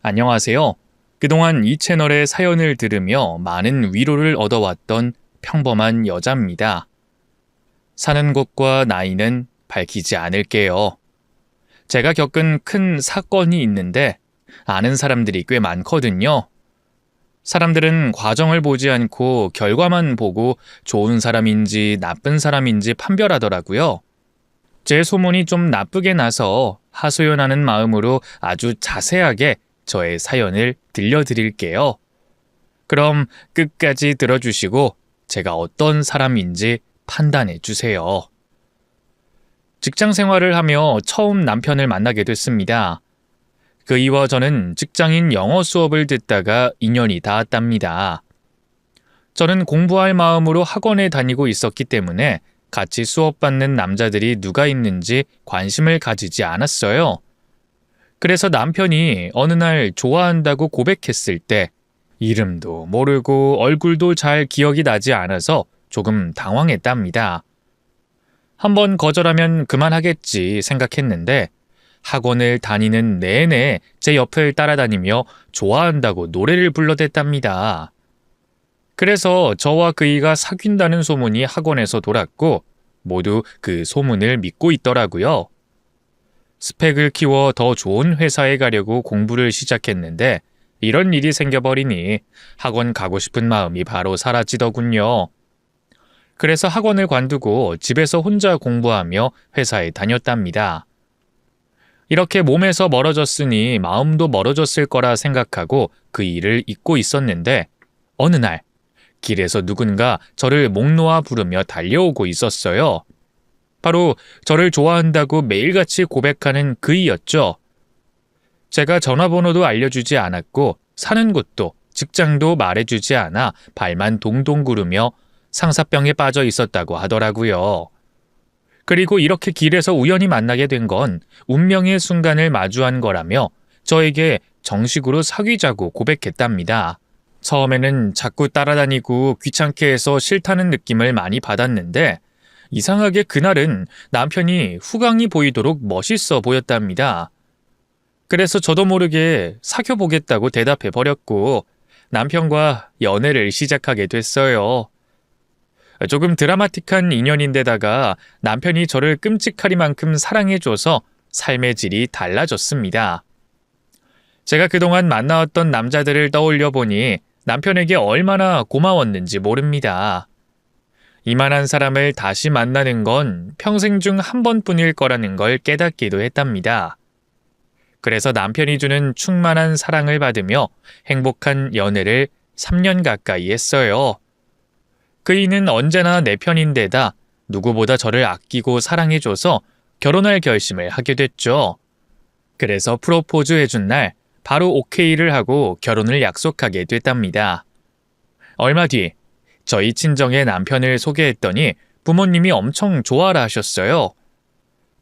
안녕하세요. 그동안 이 채널의 사연을 들으며 많은 위로를 얻어왔던 평범한 여자입니다. 사는 곳과 나이는 밝히지 않을게요. 제가 겪은 큰 사건이 있는데 아는 사람들이 꽤 많거든요. 사람들은 과정을 보지 않고 결과만 보고 좋은 사람인지 나쁜 사람인지 판별하더라고요. 제 소문이 좀 나쁘게 나서 하소연하는 마음으로 아주 자세하게 저의 사연을 들려드릴게요. 그럼 끝까지 들어주시고 제가 어떤 사람인지 판단해 주세요. 직장 생활을 하며 처음 남편을 만나게 됐습니다. 그이와 저는 직장인 영어 수업을 듣다가 인연이 닿았답니다. 저는 공부할 마음으로 학원에 다니고 있었기 때문에 같이 수업받는 남자들이 누가 있는지 관심을 가지지 않았어요. 그래서 남편이 어느 날 좋아한다고 고백했을 때 이름도 모르고 얼굴도 잘 기억이 나지 않아서 조금 당황했답니다. 한번 거절하면 그만하겠지 생각했는데 학원을 다니는 내내 제 옆을 따라다니며 좋아한다고 노래를 불러댔답니다. 그래서 저와 그이가 사귄다는 소문이 학원에서 돌았고 모두 그 소문을 믿고 있더라고요. 스펙을 키워 더 좋은 회사에 가려고 공부를 시작했는데 이런 일이 생겨버리니 학원 가고 싶은 마음이 바로 사라지더군요. 그래서 학원을 관두고 집에서 혼자 공부하며 회사에 다녔답니다. 이렇게 몸에서 멀어졌으니 마음도 멀어졌을 거라 생각하고 그 일을 잊고 있었는데 어느 날 길에서 누군가 저를 목 놓아 부르며 달려오고 있었어요. 바로 저를 좋아한다고 매일같이 고백하는 그이였죠. 제가 전화번호도 알려주지 않았고 사는 곳도 직장도 말해주지 않아 발만 동동 구르며 상사병에 빠져 있었다고 하더라고요. 그리고 이렇게 길에서 우연히 만나게 된 건 운명의 순간을 마주한 거라며 저에게 정식으로 사귀자고 고백했답니다. 처음에는 자꾸 따라다니고 귀찮게 해서 싫다는 느낌을 많이 받았는데 이상하게 그날은 남편이 후광이 보이도록 멋있어 보였답니다. 그래서 저도 모르게 사귀어보겠다고 대답해 버렸고 남편과 연애를 시작하게 됐어요. 조금 드라마틱한 인연인데다가 남편이 저를 끔찍하리만큼 사랑해줘서 삶의 질이 달라졌습니다. 제가 그동안 만나왔던 남자들을 떠올려 보니 남편에게 얼마나 고마웠는지 모릅니다. 이만한 사람을 다시 만나는 건 평생 중 한 번뿐일 거라는 걸 깨닫기도 했답니다. 그래서 남편이 주는 충만한 사랑을 받으며 행복한 연애를 3년 가까이 했어요. 그이는 언제나 내 편인데다 누구보다 저를 아끼고 사랑해줘서 결혼할 결심을 하게 됐죠. 그래서 프로포즈 해준 날 바로 오케이를 하고 결혼을 약속하게 됐답니다. 얼마 뒤 저희 친정에 남편을 소개했더니 부모님이 엄청 좋아라 하셨어요.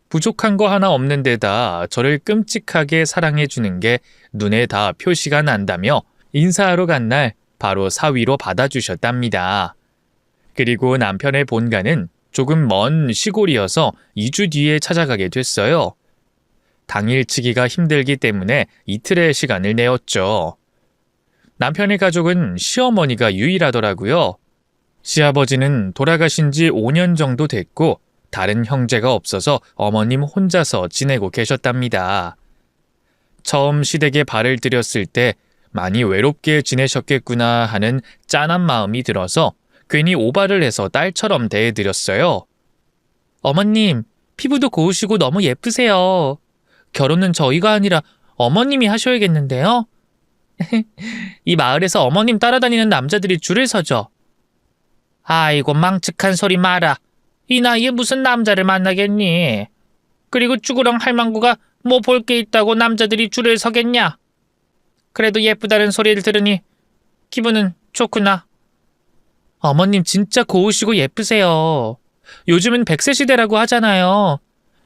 부족한 거 하나 없는 데다 저를 끔찍하게 사랑해주는 게 눈에 다 표시가 난다며 인사하러 간 날 바로 사위로 받아주셨답니다. 그리고 남편의 본가는 조금 먼 시골이어서 2주 뒤에 찾아가게 됐어요. 당일치기가 힘들기 때문에 이틀의 시간을 내었죠. 남편의 가족은 시어머니가 유일하더라고요. 시아버지는 돌아가신 지 5년 정도 됐고 다른 형제가 없어서 어머님 혼자서 지내고 계셨답니다. 처음 시댁에 발을 들였을 때 많이 외롭게 지내셨겠구나 하는 짠한 마음이 들어서 괜히 오바를 해서 딸처럼 대해드렸어요. 어머님, 피부도 고우시고 너무 예쁘세요. 결혼은 저희가 아니라 어머님이 하셔야겠는데요? 이 마을에서 어머님 따라다니는 남자들이 줄을 서죠. 아이고 망측한 소리 마라. 이 나이에 무슨 남자를 만나겠니? 그리고 쭈구렁 할망구가 뭐 볼 게 있다고 남자들이 줄을 서겠냐? 그래도 예쁘다는 소리를 들으니 기분은 좋구나. 어머님 진짜 고우시고 예쁘세요. 요즘은 100세 시대라고 하잖아요.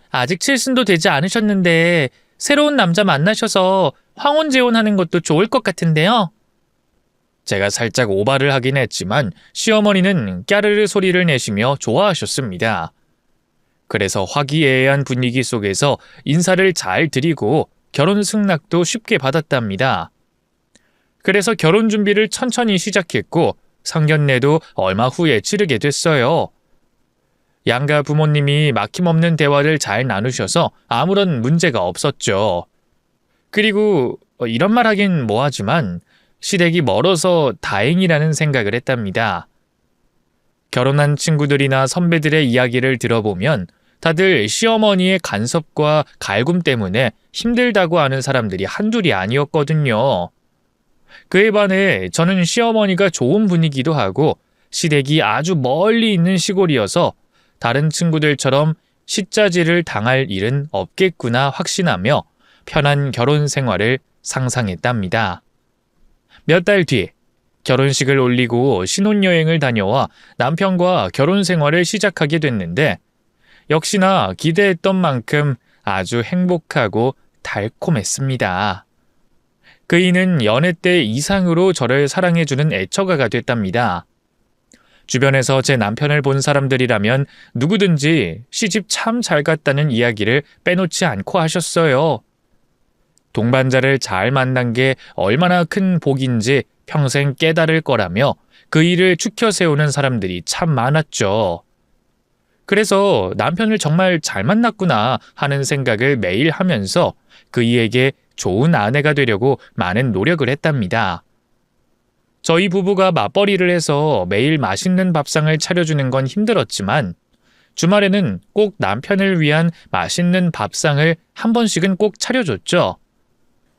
아직 칠순도 되지 않으셨는데 새로운 남자 만나셔서 황혼재혼하는 것도 좋을 것 같은데요. 제가 살짝 오바를 하긴 했지만 시어머니는 까르르 소리를 내시며 좋아하셨습니다. 그래서 화기애애한 분위기 속에서 인사를 잘 드리고 결혼 승낙도 쉽게 받았답니다. 그래서 결혼 준비를 천천히 시작했고 상견례도 얼마 후에 치르게 됐어요. 양가 부모님이 막힘없는 대화를 잘 나누셔서 아무런 문제가 없었죠. 그리고 이런 말 하긴 뭐하지만 시댁이 멀어서 다행이라는 생각을 했답니다. 결혼한 친구들이나 선배들의 이야기를 들어보면 다들 시어머니의 간섭과 갈굼 때문에 힘들다고 하는 사람들이 한둘이 아니었거든요. 그에 반해 저는 시어머니가 좋은 분이기도 하고 시댁이 아주 멀리 있는 시골이어서 다른 친구들처럼 시짜지를 당할 일은 없겠구나 확신하며 편한 결혼 생활을 상상했답니다. 몇 달 뒤 결혼식을 올리고 신혼여행을 다녀와 남편과 결혼 생활을 시작하게 됐는데 역시나 기대했던 만큼 아주 행복하고 달콤했습니다. 그이는 연애 때 이상으로 저를 사랑해주는 애처가가 됐답니다. 주변에서 제 남편을 본 사람들이라면 누구든지 시집 참 잘 갔다는 이야기를 빼놓지 않고 하셨어요. 동반자를 잘 만난 게 얼마나 큰 복인지 평생 깨달을 거라며 그 일을 추켜 세우는 사람들이 참 많았죠. 그래서 남편을 정말 잘 만났구나 하는 생각을 매일 하면서 그이에게 좋은 아내가 되려고 많은 노력을 했답니다. 저희 부부가 맞벌이를 해서 매일 맛있는 밥상을 차려주는 건 힘들었지만 주말에는 꼭 남편을 위한 맛있는 밥상을 한 번씩은 꼭 차려줬죠.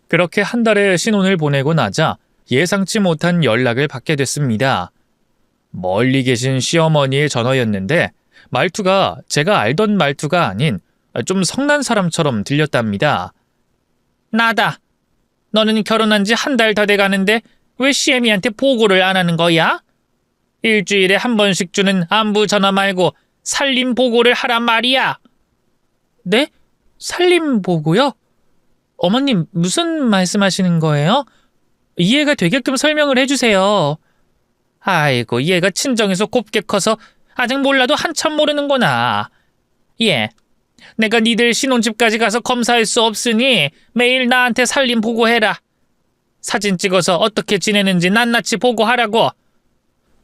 그렇게 한 달의 신혼을 보내고 나자 예상치 못한 연락을 받게 됐습니다. 멀리 계신 시어머니의 전화였는데 말투가 제가 알던 말투가 아닌 좀 성난 사람처럼 들렸답니다. 나다. 너는 결혼한 지 한 달 다 돼가는데 왜 시애미한테 보고를 안 하는 거야? 일주일에 한 번씩 주는 안부 전화 말고 살림 보고를 하란 말이야. 네? 살림 보고요? 어머님 무슨 말씀하시는 거예요? 이해가 되게끔 설명을 해주세요. 아이고 얘가 친정에서 곱게 커서 아직 몰라도 한참 모르는구나. 예, 내가 니들 신혼집까지 가서 검사할 수 없으니 매일 나한테 살림 보고해라. 사진 찍어서 어떻게 지내는지 낱낱이 보고하라고.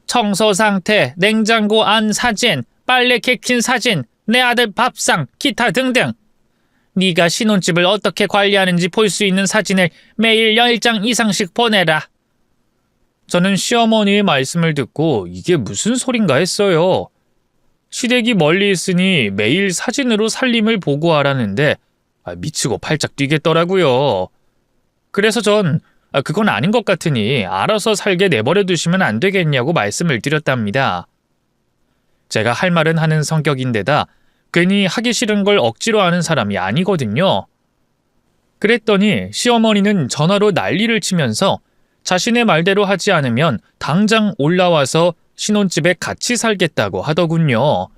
청소 상태, 냉장고 안 사진, 빨래 개킨 사진, 내 아들 밥상, 기타 등등. 네가 신혼집을 어떻게 관리하는지 볼 수 있는 사진을 매일 10장 이상씩 보내라. 저는 시어머니의 말씀을 듣고 이게 무슨 소린가 했어요. 시댁이 멀리 있으니 매일 사진으로 살림을 보고하라는데 미치고 팔짝 뛰겠더라고요. 그래서 전 그건 아닌 것 같으니 알아서 살게 내버려 두시면 안 되겠냐고 말씀을 드렸답니다. 제가 할 말은 하는 성격인데다 괜히 하기 싫은 걸 억지로 하는 사람이 아니거든요. 그랬더니 시어머니는 전화로 난리를 치면서 자신의 말대로 하지 않으면 당장 올라와서 신혼집에 같이 살겠다고 하더군요.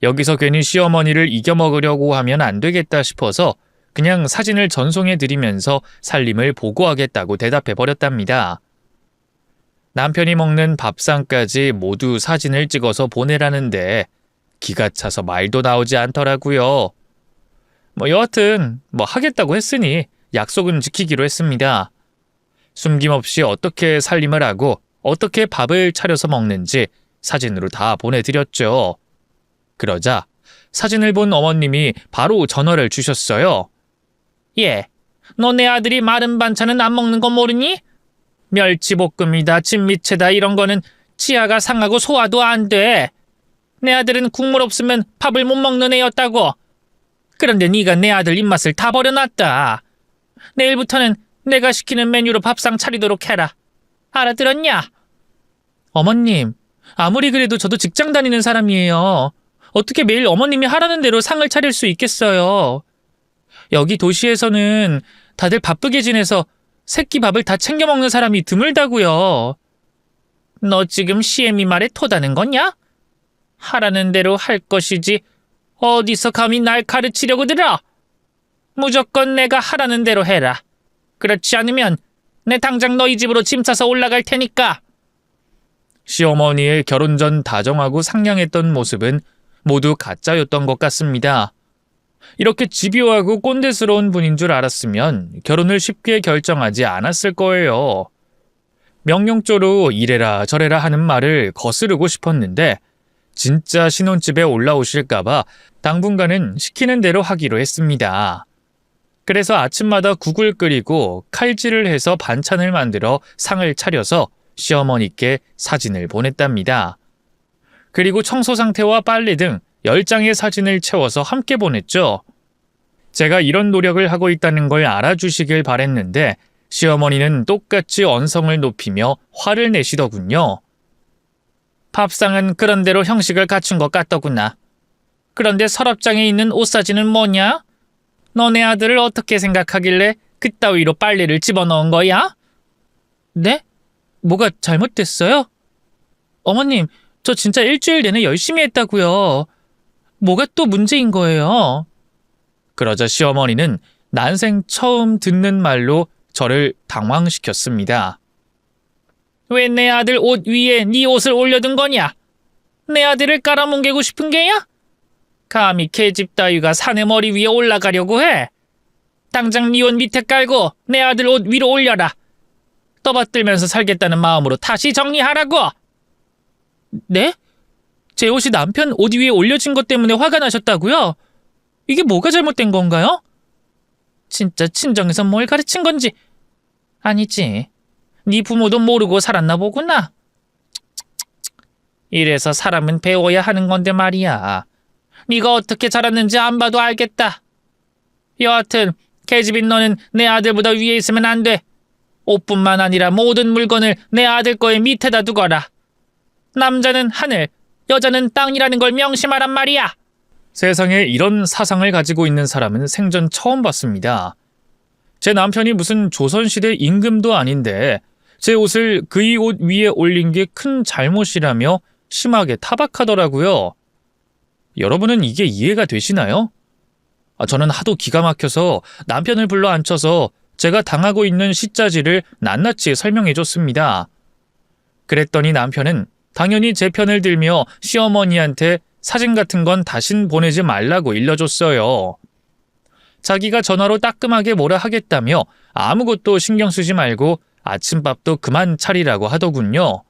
여기서 괜히 시어머니를 이겨먹으려고 하면 안 되겠다 싶어서 그냥 사진을 전송해드리면서 살림을 보고하겠다고 대답해버렸답니다. 남편이 먹는 밥상까지 모두 사진을 찍어서 보내라는데 기가 차서 말도 나오지 않더라고요. 여하튼 하겠다고 했으니 약속은 지키기로 했습니다. 숨김없이 어떻게 살림을 하고 어떻게 밥을 차려서 먹는지 사진으로 다 보내드렸죠. 그러자 사진을 본 어머님이 바로 전화를 주셨어요. 예, 너네 아들이 마른 반찬은 안 먹는 거 모르니? 멸치볶음이다, 진미채다 이런 거는 치아가 상하고 소화도 안 돼. 내 아들은 국물 없으면 밥을 못 먹는 애였다고. 그런데 네가 내 아들 입맛을 다 버려놨다. 내일부터는 내가 시키는 메뉴로 밥상 차리도록 해라. 알아들었냐? 어머님, 아무리 그래도 저도 직장 다니는 사람이에요. 어떻게 매일 어머님이 하라는 대로 상을 차릴 수 있겠어요. 여기 도시에서는 다들 바쁘게 지내서 새끼 밥을 다 챙겨 먹는 사람이 드물다고요. 너 지금 시애미 말에 토다는 거냐? 하라는 대로 할 것이지 어디서 감히 날 가르치려고 들어? 무조건 내가 하라는 대로 해라. 그렇지 않으면 내 당장 너희 집으로 짐 싸서 올라갈 테니까. 시어머니의 결혼 전 다정하고 상냥했던 모습은 모두 가짜였던 것 같습니다. 이렇게 집요하고 꼰대스러운 분인 줄 알았으면 결혼을 쉽게 결정하지 않았을 거예요. 명령조로 이래라 저래라 하는 말을 거스르고 싶었는데 진짜 신혼집에 올라오실까봐 당분간은 시키는 대로 하기로 했습니다. 그래서 아침마다 국을 끓이고 칼질을 해서 반찬을 만들어 상을 차려서 시어머니께 사진을 보냈답니다. 그리고 청소 상태와 빨래 등 10장의 사진을 채워서 함께 보냈죠. 제가 이런 노력을 하고 있다는 걸 알아주시길 바랬는데 시어머니는 똑같이 언성을 높이며 화를 내시더군요. 밥상은 그런대로 형식을 갖춘 것 같더구나. 그런데 서랍장에 있는 옷사진은 뭐냐? 너네 아들을 어떻게 생각하길래 그따위로 빨래를 집어넣은 거야? 네? 뭐가 잘못됐어요? 어머님, 저 진짜 일주일 내내 열심히 했다고요. 뭐가 또 문제인 거예요? 그러자 시어머니는 난생 처음 듣는 말로 저를 당황시켰습니다. 왜 내 아들 옷 위에 네 옷을 올려둔 거냐? 내 아들을 깔아뭉개고 싶은 게야? 감히 계집 따위가 사내 머리 위에 올라가려고 해? 당장 네 옷 밑에 깔고 내 아들 옷 위로 올려라. 떠받들면서 살겠다는 마음으로 다시 정리하라고! 네? 제 옷이 남편 옷 위에 올려진 것 때문에 화가 나셨다고요? 이게 뭐가 잘못된 건가요? 진짜 친정에서 뭘 가르친 건지. 아니지. 네 부모도 모르고 살았나 보구나. 이래서 사람은 배워야 하는 건데 말이야. 네가 어떻게 자랐는지 안 봐도 알겠다. 여하튼 계집인 너는 내 아들보다 위에 있으면 안 돼. 옷뿐만 아니라 모든 물건을 내 아들 거에 밑에다 두거라. 남자는 하늘, 여자는 땅이라는 걸 명심하란 말이야. 세상에 이런 사상을 가지고 있는 사람은 생전 처음 봤습니다. 제 남편이 무슨 조선시대 임금도 아닌데 제 옷을 그의 옷 위에 올린 게 큰 잘못이라며 심하게 타박하더라고요. 여러분은 이게 이해가 되시나요? 저는 하도 기가 막혀서 남편을 불러 앉혀서 제가 당하고 있는 시짜지를 낱낱이 설명해줬습니다. 그랬더니 남편은 당연히 제 편을 들며 시어머니한테 사진 같은 건 다신 보내지 말라고 일러줬어요. 자기가 전화로 따끔하게 뭐라 하겠다며 아무것도 신경 쓰지 말고 아침밥도 그만 차리라고 하더군요.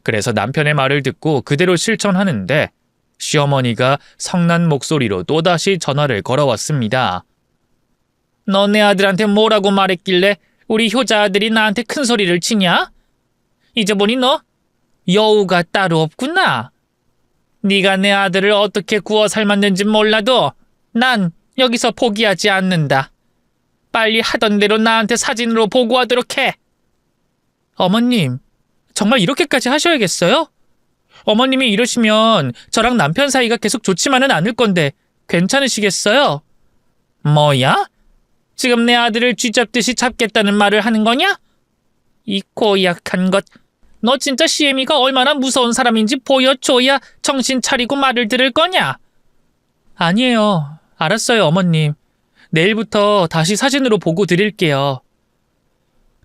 그래서 남편의 말을 듣고 그대로 실천하는데 시어머니가 성난 목소리로 또다시 전화를 걸어왔습니다. 너네 아들한테 뭐라고 말했길래 우리 효자 아들이 나한테 큰 소리를 치냐? 이제 보니 너 여우가 따로 없구나. 네가 내 아들을 어떻게 구워 삶았는지 몰라도 난 여기서 포기하지 않는다. 빨리 하던 대로 나한테 사진으로 보고하도록 해. 어머님, 정말 이렇게까지 하셔야겠어요? 어머님이 이러시면 저랑 남편 사이가 계속 좋지만은 않을 건데 괜찮으시겠어요? 뭐야? 지금 내 아들을 쥐잡듯이 잡겠다는 말을 하는 거냐? 이 고약한 것. 너 진짜 시애미가 얼마나 무서운 사람인지 보여줘야 정신 차리고 말을 들을 거냐? 아니에요. 알았어요, 어머님. 내일부터 다시 사진으로 보고 드릴게요.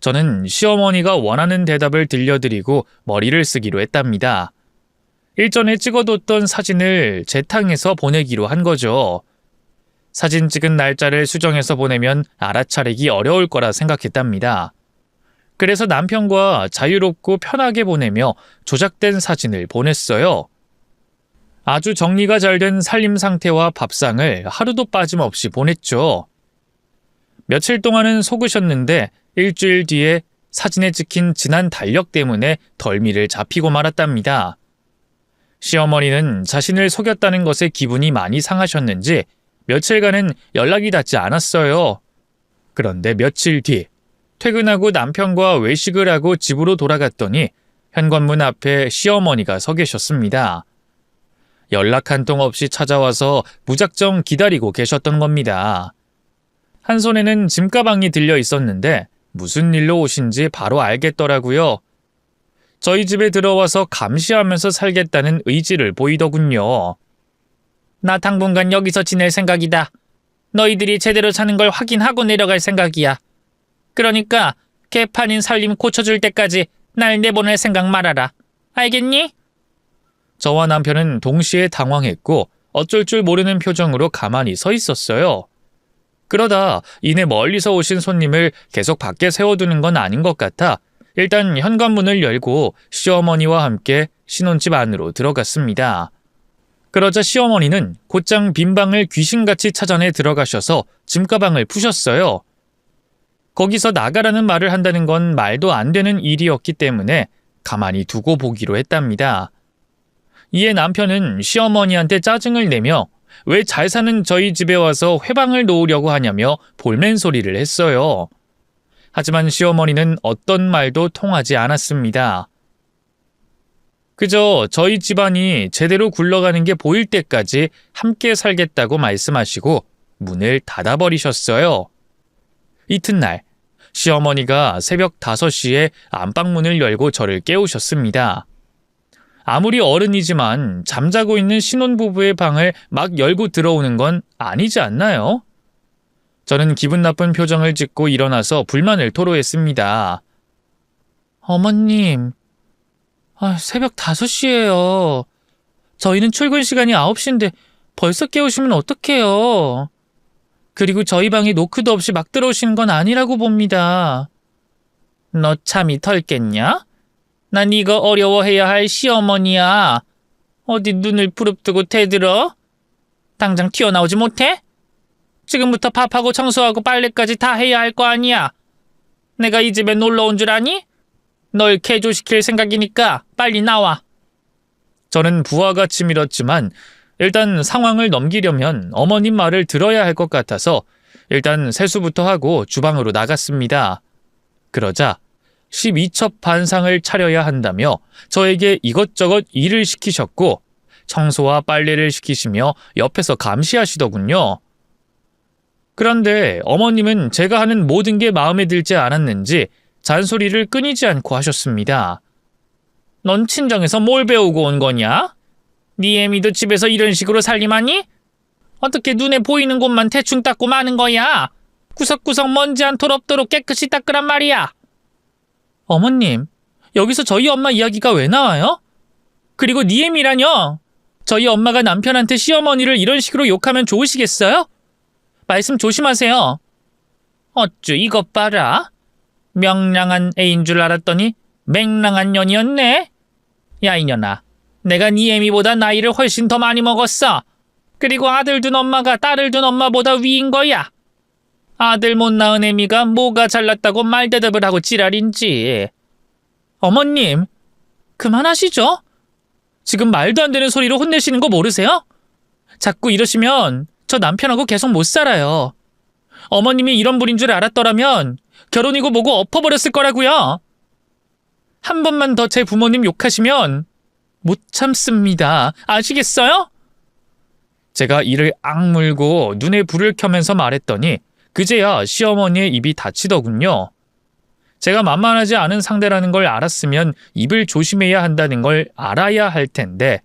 저는 시어머니가 원하는 대답을 들려드리고 머리를 쓰기로 했답니다. 일전에 찍어뒀던 사진을 재탕해서 보내기로 한 거죠. 사진 찍은 날짜를 수정해서 보내면 알아차리기 어려울 거라 생각했답니다. 그래서 남편과 자유롭고 편하게 보내며 조작된 사진을 보냈어요. 아주 정리가 잘 된 살림 상태와 밥상을 하루도 빠짐없이 보냈죠. 며칠 동안은 속으셨는데 일주일 뒤에 사진에 찍힌 진한 달력 때문에 덜미를 잡히고 말았답니다. 시어머니는 자신을 속였다는 것에 기분이 많이 상하셨는지 며칠간은 연락이 닿지 않았어요. 그런데 며칠 뒤 퇴근하고 남편과 외식을 하고 집으로 돌아갔더니 현관문 앞에 시어머니가 서 계셨습니다. 연락 한 통 없이 찾아와서 무작정 기다리고 계셨던 겁니다. 한 손에는 짐가방이 들려 있었는데 무슨 일로 오신지 바로 알겠더라고요. 저희 집에 들어와서 감시하면서 살겠다는 의지를 보이더군요. 나 당분간 여기서 지낼 생각이다. 너희들이 제대로 사는 걸 확인하고 내려갈 생각이야. 그러니까 개판인 살림 고쳐줄 때까지 날 내보낼 생각 말아라. 알겠니? 저와 남편은 동시에 당황했고 어쩔 줄 모르는 표정으로 가만히 서 있었어요. 그러다 이내 멀리서 오신 손님을 계속 밖에 세워두는 건 아닌 것 같아 일단 현관문을 열고 시어머니와 함께 신혼집 안으로 들어갔습니다. 그러자 시어머니는 곧장 빈 방을 귀신같이 찾아내 들어가셔서 짐가방을 푸셨어요. 거기서 나가라는 말을 한다는 건 말도 안 되는 일이었기 때문에 가만히 두고 보기로 했답니다. 이에 남편은 시어머니한테 짜증을 내며 왜 잘 사는 저희 집에 와서 회방을 놓으려고 하냐며 볼멘 소리를 했어요. 하지만 시어머니는 어떤 말도 통하지 않았습니다. 그저 저희 집안이 제대로 굴러가는 게 보일 때까지 함께 살겠다고 말씀하시고 문을 닫아버리셨어요. 이튿날 시어머니가 새벽 5시에 안방문을 열고 저를 깨우셨습니다. 아무리 어른이지만 잠자고 있는 신혼부부의 방을 막 열고 들어오는 건 아니지 않나요? 저는 기분 나쁜 표정을 짓고 일어나서 불만을 토로했습니다. 어머님, 새벽 5시예요. 저희는 출근 시간이 9시인데 벌써 깨우시면 어떡해요. 그리고 저희 방에 노크도 없이 막 들어오시는 건 아니라고 봅니다. 너 참이 털겠냐? 난 이거 어려워해야 할 시어머니야. 어디 눈을 부릅뜨고 대들어? 당장 튀어나오지 못해? 지금부터 밥하고 청소하고 빨래까지 다 해야 할 거 아니야. 내가 이 집에 놀러 온 줄 아니? 널 개조시킬 생각이니까 빨리 나와. 저는 부하같이 밀었지만 일단 상황을 넘기려면 어머님 말을 들어야 할 것 같아서 일단 세수부터 하고 주방으로 나갔습니다. 그러자 12첩 반상을 차려야 한다며 저에게 이것저것 일을 시키셨고 청소와 빨래를 시키시며 옆에서 감시하시더군요. 그런데 어머님은 제가 하는 모든 게 마음에 들지 않았는지 잔소리를 끊이지 않고 하셨습니다. 넌 친정에서 뭘 배우고 온 거냐? 네 애미도 집에서 이런 식으로 살림하니? 어떻게 눈에 보이는 곳만 대충 닦고 마는 거야? 구석구석 먼지 안 톨 없도록 깨끗이 닦으란 말이야. 어머님, 여기서 저희 엄마 이야기가 왜 나와요? 그리고 네 애미라뇨? 저희 엄마가 남편한테 시어머니를 이런 식으로 욕하면 좋으시겠어요? 말씀 조심하세요. 어쭈 이것 봐라. 명랑한 애인 줄 알았더니 맹랑한 년이었네. 야 이년아, 내가 네 애미보다 나이를 훨씬 더 많이 먹었어. 그리고 아들 둔 엄마가 딸을 둔 엄마보다 위인 거야. 아들 못 낳은 애미가 뭐가 잘났다고 말대답을 하고 지랄인지. 어머님, 그만하시죠. 지금 말도 안 되는 소리로 혼내시는 거 모르세요? 자꾸 이러시면 저 남편하고 계속 못 살아요. 어머님이 이런 분인 줄 알았더라면 결혼이고 뭐고 엎어버렸을 거라고요. 한 번만 더 제 부모님 욕하시면 못 참습니다. 아시겠어요? 제가 이를 악물고 눈에 불을 켜면서 말했더니 그제야 시어머니의 입이 닫히더군요. 제가 만만하지 않은 상대라는 걸 알았으면 입을 조심해야 한다는 걸 알아야 할 텐데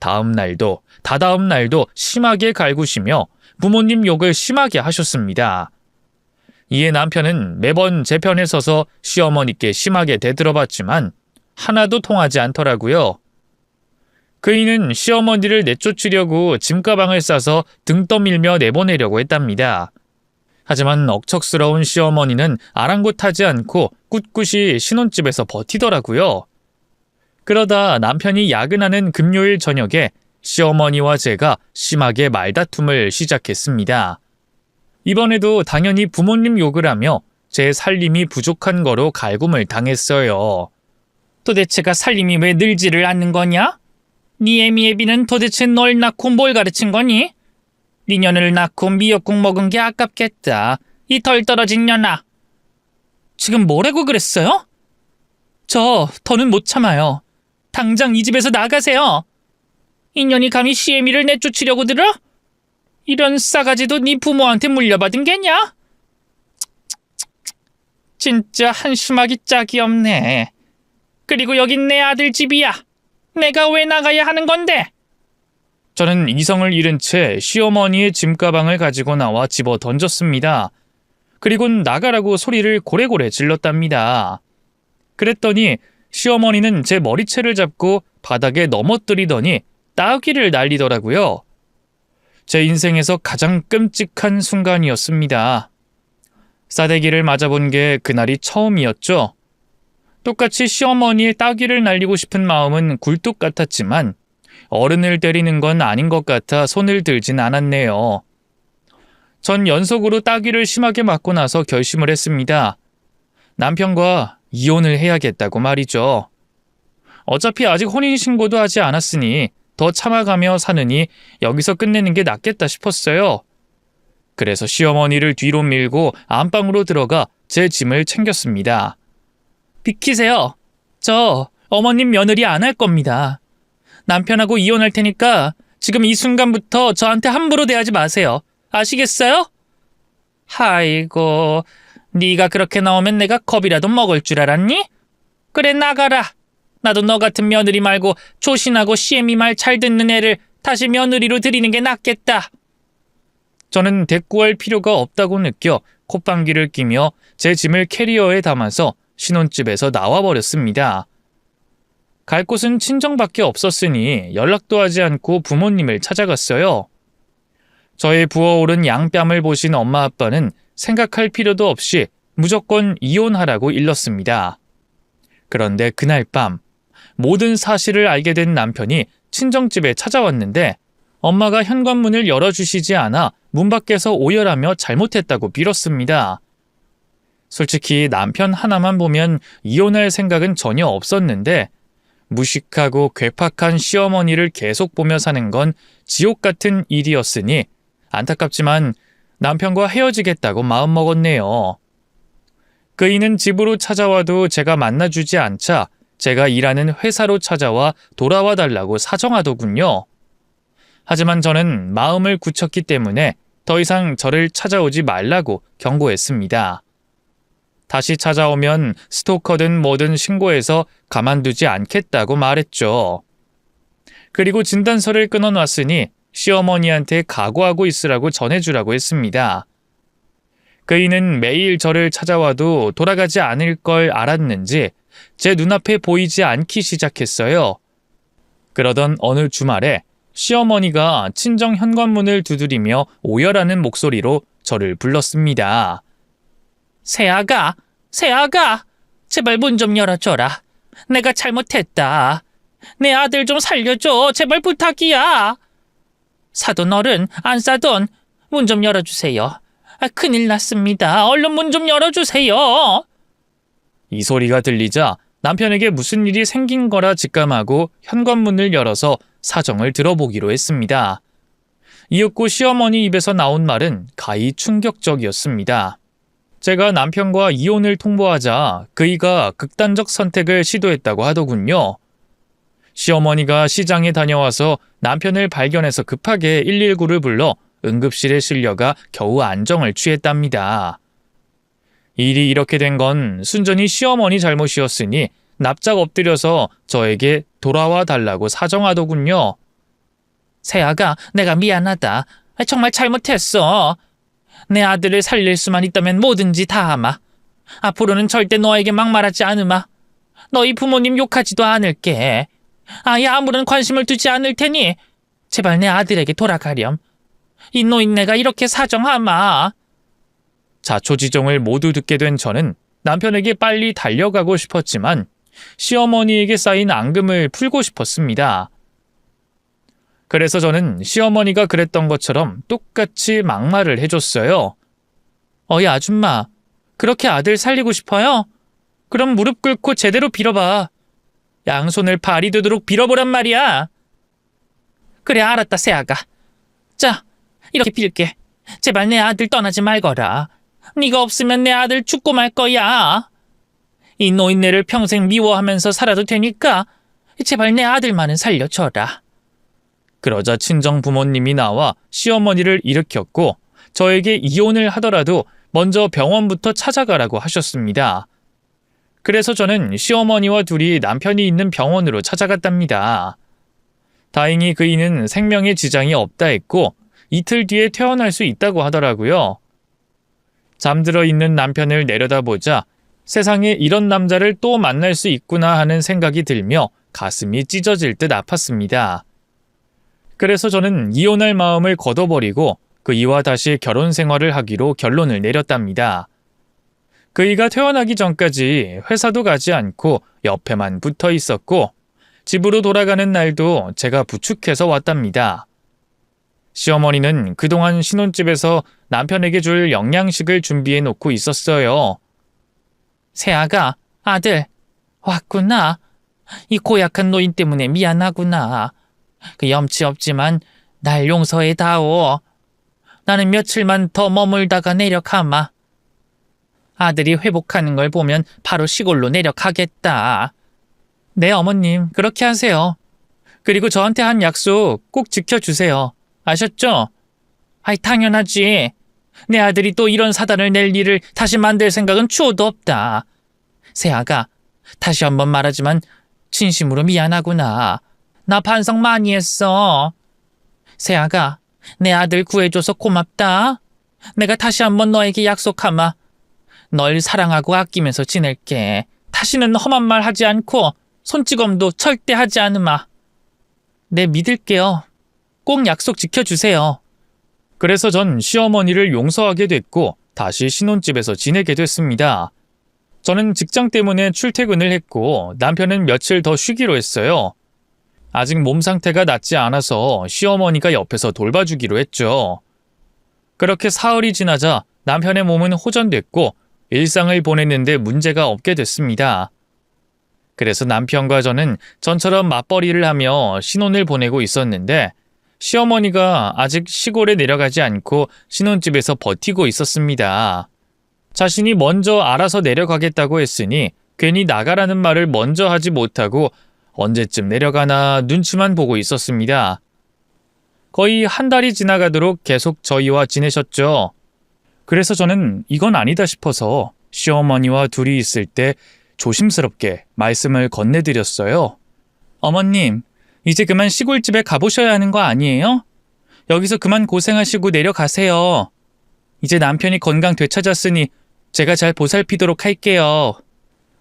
다음 날도 다다음 날도 심하게 갈구시며 부모님 욕을 심하게 하셨습니다. 이에 남편은 매번 제 편에 서서 시어머니께 심하게 대들어봤지만 하나도 통하지 않더라고요. 그이는 시어머니를 내쫓으려고 짐가방을 싸서 등 떠밀며 내보내려고 했답니다. 하지만 억척스러운 시어머니는 아랑곳하지 않고 꿋꿋이 신혼집에서 버티더라고요. 그러다 남편이 야근하는 금요일 저녁에 시어머니와 제가 심하게 말다툼을 시작했습니다. 이번에도 당연히 부모님 욕을 하며 제 살림이 부족한 거로 갈굼을 당했어요. 도대체가 살림이 왜 늘지를 않는 거냐? 네 애미애비는 도대체 널 낳고 뭘 가르친 거니? 네 년을 낳고 미역국 먹은 게 아깝겠다. 이 덜 떨어진 년아. 지금 뭐라고 그랬어요? 저 더는 못 참아요. 당장 이 집에서 나가세요. 이 년이 감히 시애미를 내쫓으려고 들어? 이런 싸가지도 네 부모한테 물려받은 게냐? 진짜 한심하기 짝이 없네. 그리고 여긴 내 아들 집이야. 내가 왜 나가야 하는 건데? 저는 이성을 잃은 채 시어머니의 짐가방을 가지고 나와 집어 던졌습니다. 그리곤 나가라고 소리를 고래고래 질렀답니다. 그랬더니 시어머니는 제 머리채를 잡고 바닥에 넘어뜨리더니 따귀를 날리더라고요. 제 인생에서 가장 끔찍한 순간이었습니다. 싸대기를 맞아본 게 그날이 처음이었죠. 똑같이 시어머니의 따귀를 날리고 싶은 마음은 굴뚝 같았지만 어른을 때리는 건 아닌 것 같아 손을 들진 않았네요. 전 연속으로 따귀를 심하게 맞고 나서 결심을 했습니다. 남편과 이혼을 해야겠다고 말이죠. 어차피 아직 혼인신고도 하지 않았으니 더 참아가며 사느니 여기서 끝내는 게 낫겠다 싶었어요. 그래서 시어머니를 뒤로 밀고 안방으로 들어가 제 짐을 챙겼습니다. 비키세요. 저 어머님 며느리 안 할 겁니다. 남편하고 이혼할 테니까 지금 이 순간부터 저한테 함부로 대하지 마세요. 아시겠어요? 아이고, 네가 그렇게 나오면 내가 겁이라도 먹을 줄 알았니? 그래, 나가라. 나도 너 같은 며느리 말고 조신하고 시애미 말 잘 듣는 애를 다시 며느리로 들이는 게 낫겠다. 저는 대꾸할 필요가 없다고 느껴 콧방귀를 끼며 제 짐을 캐리어에 담아서 신혼집에서 나와버렸습니다. 갈 곳은 친정밖에 없었으니 연락도 하지 않고 부모님을 찾아갔어요. 저의 부어오른 양뺨을 보신 엄마 아빠는 생각할 필요도 없이 무조건 이혼하라고 일렀습니다. 그런데 그날 밤 모든 사실을 알게 된 남편이 친정집에 찾아왔는데 엄마가 현관문을 열어주시지 않아 문 밖에서 오열하며 잘못했다고 빌었습니다. 솔직히 남편 하나만 보면 이혼할 생각은 전혀 없었는데 무식하고 괴팍한 시어머니를 계속 보며 사는 건 지옥 같은 일이었으니 안타깝지만 남편과 헤어지겠다고 마음먹었네요. 그이는 집으로 찾아와도 제가 만나주지 않자 제가 일하는 회사로 찾아와 돌아와 달라고 사정하더군요. 하지만 저는 마음을 굳혔기 때문에 더 이상 저를 찾아오지 말라고 경고했습니다. 다시 찾아오면 스토커든 뭐든 신고해서 가만두지 않겠다고 말했죠. 그리고 진단서를 끊어놨으니 시어머니한테 각오하고 있으라고 전해주라고 했습니다. 그이는 매일 저를 찾아와도 돌아가지 않을 걸 알았는지 제 눈앞에 보이지 않기 시작했어요. 그러던 어느 주말에 시어머니가 친정 현관문을 두드리며 오열하는 목소리로 저를 불렀습니다. 새아가, 새아가, 제발 문 좀 열어줘라. 내가 잘못했다. 내 아들 좀 살려줘. 제발 부탁이야. 사돈 어른, 안 사돈, 문 좀 열어주세요. 큰일 났습니다. 얼른 문 좀 열어주세요. 이 소리가 들리자 남편에게 무슨 일이 생긴 거라 직감하고 현관문을 열어서 사정을 들어보기로 했습니다. 이윽고 시어머니 입에서 나온 말은 가히 충격적이었습니다. 제가 남편과 이혼을 통보하자 그이가 극단적 선택을 시도했다고 하더군요. 시어머니가 시장에 다녀와서 남편을 발견해서 급하게 119를 불러 응급실에 실려가 겨우 안정을 취했답니다. 일이 이렇게 된 건 순전히 시어머니 잘못이었으니 납작 엎드려서 저에게 돌아와 달라고 사정하더군요. 새아가, 내가 미안하다. 정말 잘못했어. 내 아들을 살릴 수만 있다면 뭐든지 다 하마. 앞으로는 절대 너에게 막말하지 않으마. 너희 부모님 욕하지도 않을게. 아예 아무런 관심을 두지 않을 테니 제발 내 아들에게 돌아가렴. 이 노인네가 이렇게 사정하마. 자초지종을 모두 듣게 된 저는 남편에게 빨리 달려가고 싶었지만 시어머니에게 쌓인 앙금을 풀고 싶었습니다. 그래서 저는 시어머니가 그랬던 것처럼 똑같이 막말을 해줬어요. 어이 아줌마, 그렇게 아들 살리고 싶어요? 그럼 무릎 꿇고 제대로 빌어봐. 양손을 발이 되도록 빌어보란 말이야. 그래, 알았다, 새아가. 자, 이렇게 빌게. 제발 내 아들 떠나지 말거라. 네가 없으면 내 아들 죽고 말 거야. 이 노인네를 평생 미워하면서 살아도 되니까 제발 내 아들만은 살려줘라. 그러자 친정 부모님이 나와 시어머니를 일으켰고 저에게 이혼을 하더라도 먼저 병원부터 찾아가라고 하셨습니다. 그래서 저는 시어머니와 둘이 남편이 있는 병원으로 찾아갔답니다. 다행히 그이는 생명에 지장이 없다 했고 이틀 뒤에 퇴원할 수 있다고 하더라고요. 잠들어 있는 남편을 내려다보자 세상에 이런 남자를 또 만날 수 있구나 하는 생각이 들며 가슴이 찢어질 듯 아팠습니다. 그래서 저는 이혼할 마음을 걷어버리고 그이와 다시 결혼 생활을 하기로 결론을 내렸답니다. 그이가 퇴원하기 전까지 회사도 가지 않고 옆에만 붙어 있었고 집으로 돌아가는 날도 제가 부축해서 왔답니다. 시어머니는 그동안 신혼집에서 남편에게 줄 영양식을 준비해 놓고 있었어요. 새아가, 아들, 왔구나. 이 고약한 노인 때문에 미안하구나. 그 염치 없지만 날 용서해 다오. 나는 며칠만 더 머물다가 내려가마. 아들이 회복하는 걸 보면 바로 시골로 내려가겠다. 네, 어머님, 그렇게 하세요. 그리고 저한테 한 약속 꼭 지켜주세요. 아셨죠? 아이, 당연하지. 내 아들이 또 이런 사단을 낼 일을 다시 만들 생각은 추호도 없다. 새아가, 다시 한번 말하지만 진심으로 미안하구나. 나 반성 많이 했어. 새아가, 내 아들 구해줘서 고맙다. 내가 다시 한번 너에게 약속하마. 널 사랑하고 아끼면서 지낼게. 다시는 험한 말 하지 않고 손찌검도 절대 하지 않으마. 네, 믿을게요. 꼭 약속 지켜주세요. 그래서 전 시어머니를 용서하게 됐고 다시 신혼집에서 지내게 됐습니다. 저는 직장 때문에 출퇴근을 했고 남편은 며칠 더 쉬기로 했어요. 아직 몸 상태가 낫지 않아서 시어머니가 옆에서 돌봐주기로 했죠. 그렇게 사흘이 지나자 남편의 몸은 호전됐고 일상을 보냈는데 문제가 없게 됐습니다. 그래서 남편과 저는 전처럼 맞벌이를 하며 신혼을 보내고 있었는데 시어머니가 아직 시골에 내려가지 않고 신혼집에서 버티고 있었습니다. 자신이 먼저 알아서 내려가겠다고 했으니 괜히 나가라는 말을 먼저 하지 못하고 언제쯤 내려가나 눈치만 보고 있었습니다. 거의 한 달이 지나가도록 계속 저희와 지내셨죠. 그래서 저는 이건 아니다 싶어서 시어머니와 둘이 있을 때 조심스럽게 말씀을 건네드렸어요. 어머님, 이제 그만 시골집에 가보셔야 하는 거 아니에요? 여기서 그만 고생하시고 내려가세요. 이제 남편이 건강 되찾았으니 제가 잘 보살피도록 할게요.